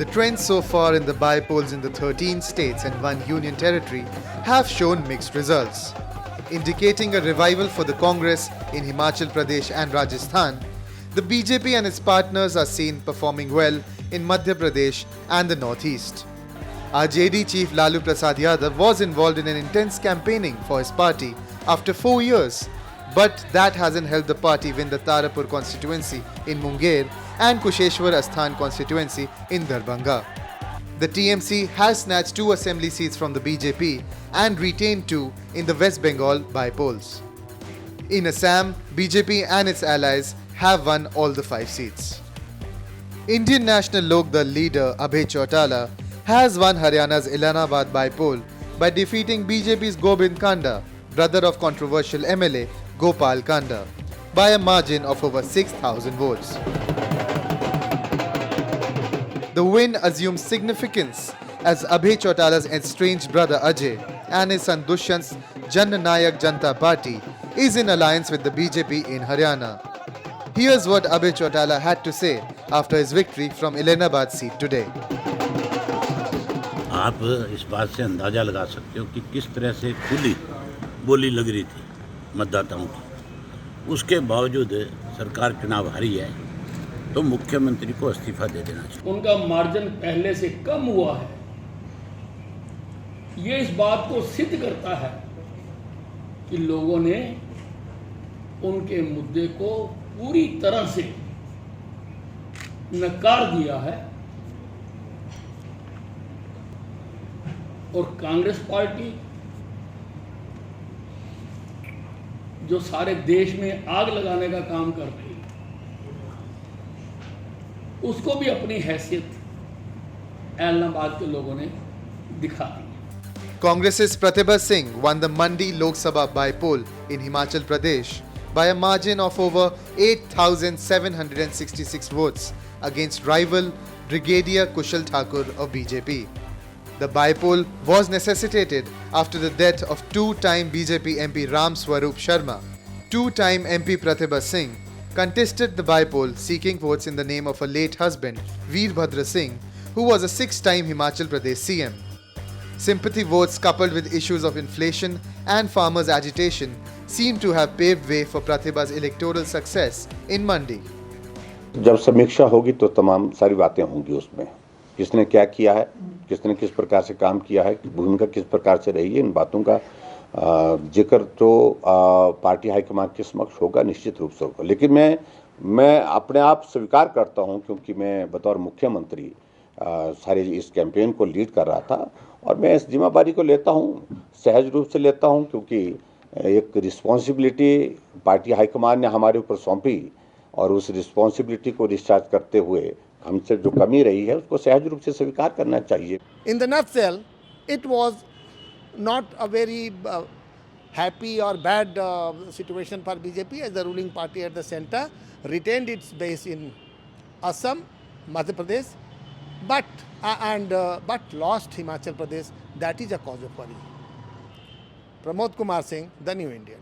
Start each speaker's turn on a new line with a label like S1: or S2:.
S1: The trends so far in the by-polls in the 13 states and one union territory have shown mixed results, indicating a revival for the Congress in Himachal Pradesh and Rajasthan. The BJP and its partners are seen performing well in Madhya Pradesh and the Northeast. RJD chief Lalu Prasad Yadav was involved in an intense campaigning for his party after 4 years, but that hasn't helped the party win the Tarapur constituency in Munger and Kusheshwar Asthan constituency in Darbhanga. The TMC has snatched 2 assembly seats from the BJP and retained 2 in the West Bengal by-polls. In Assam, BJP and its allies have won all the 5 seats. Indian National Lok Dal leader Abhay Chautala has won Haryana's Ilhanabad by-poll by defeating BJP's Gobind Kanda, brother of controversial MLA Gopal Kanda, by a margin of over 6,000 votes. The win assumes significance as Abhay Chautala's estranged brother Ajay and his son Dushyant's Jan Nayak Janata Party is in alliance with the BJP in Haryana. Here's what Abhay Chautala had to say after his victory from Ilhanabad seat today.
S2: आप इस बात से अंदाज़ा लगा सकते हो कि किस तरह से खुली बोली लग रही थी मतदाताओं की। उसके बावजूद सरकार चुनाव हारी है तो मुख्यमंत्री को इस्तीफा दे देना चाहिए।
S3: उनका मार्जिन पहले से कम हुआ है, ये इस बात को सिद्ध करता है कि लोगों ने उनके मुद्दे को पूरी तरह से नकार दिया है और कांग्रेस पार्टी जो सारे देश में आग लगाने का काम कर रही है, उसको भी अपनी हैसियत ऐलनाबाद के लोगों ने दिखा दी।
S1: Congress's Pratibha Singh won the Mandi Lok Sabha by-poll in Himachal Pradesh by a margin of over 8,766 votes against rival Brigadier Kushal Thakur of BJP. The by-poll was necessitated after the death of 2-time BJP MP Ram Swarup Sharma. 2-time MP Pratibha Singh contested the by-poll seeking votes in the name of her late husband Veerbhadra Singh, who was a 6-time Himachal Pradesh CM. Sympathy votes coupled with issues of inflation and farmers' agitation seem to have paved way for Pratibha's electoral success in Mandi.
S4: जब समीक्षा होगी तो तमाम सारी बातें होंगी उसमें, किसने क्या किया है, किसने किस प्रकार से काम किया है, भूमिका किस प्रकार से रही है, इन बातों का जिक्र तो पार्टी हाईकमान के समक्ष होगा, निश्चित रूप से होगा। लेकिन मैं अपने आप स्वीकार करता हूं क्योंकि मैं बतौर मुख्यमंत्री सारे इस कैंपेन को लीड कर रहा था और मैं इस जिम्मेदारी को लेता हूं, सहज रूप से लेता हूं क्योंकि एक रिस्पॉन्सिबिलिटी पार्टी हाईकमान ने हमारे ऊपर सौंपी और उस रिस्पॉन्सिबिलिटी को डिस्चार्ज करते हुए हमसे जो कमी रही है उसको सहज रूप से स्वीकार करना चाहिए।
S5: In the nutshell, it was not a very happy or bad situation for BJP as the ruling party at the center retained its base in Assam, Madhya Pradesh, but lost Himachal Pradesh. That is a cause of worry. Pramod Kumar Singh, The New Indian.